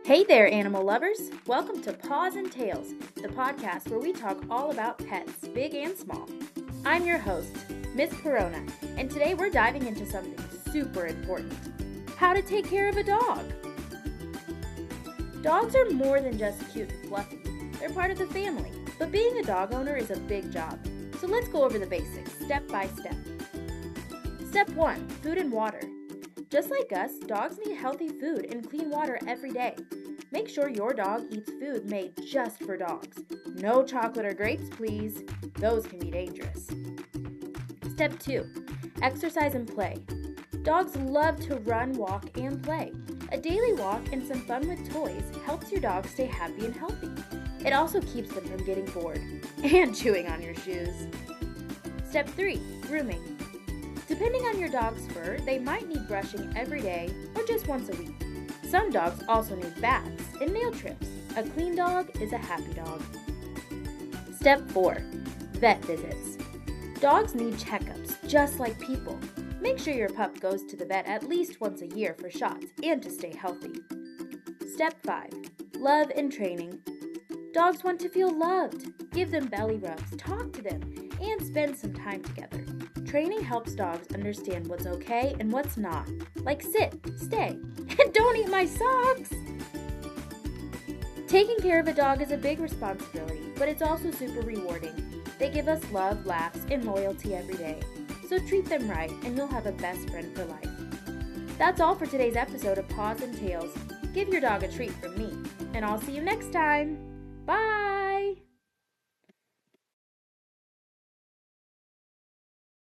Hey there, animal lovers! Welcome to Paws and Tails, the podcast where we talk all about pets, big and small. I'm your host, Miss Corona, and today we're diving into something super important: how to take care of a dog. Dogs are more than just cute and fluffy. They're part of the family, but being a dog owner is a big job. So let's go over the basics, step by step. Step 1, food and water. Just like us, dogs need healthy food and clean water every day. Make sure your dog eats food made just for dogs. No chocolate or grapes, please. Those can be dangerous. Step 2, exercise and play. Dogs love to run, walk, and play. A daily walk and some fun with toys helps your dog stay happy and healthy. It also keeps them from getting bored and chewing on your shoes. Step 3, grooming. Depending on your dog's fur, they might need brushing every day or just once a week. Some dogs also need baths and nail trims. A clean dog is a happy dog. Step 4, vet visits. Dogs need checkups just like people. Make sure your pup goes to the vet at least once a year for shots and to stay healthy. Step 5, love and training. Dogs want to feel loved. Give them belly rubs, talk to them, and spend some time together. Training helps dogs understand what's okay and what's not, like sit, stay, and don't eat my socks! Taking care of a dog is a big responsibility, but it's also super rewarding. They give us love, laughs, and loyalty every day. So treat them right, and you'll have a best friend for life. That's all for today's episode of Paws and Tails. Give your dog a treat from me, and I'll see you next time. Bye!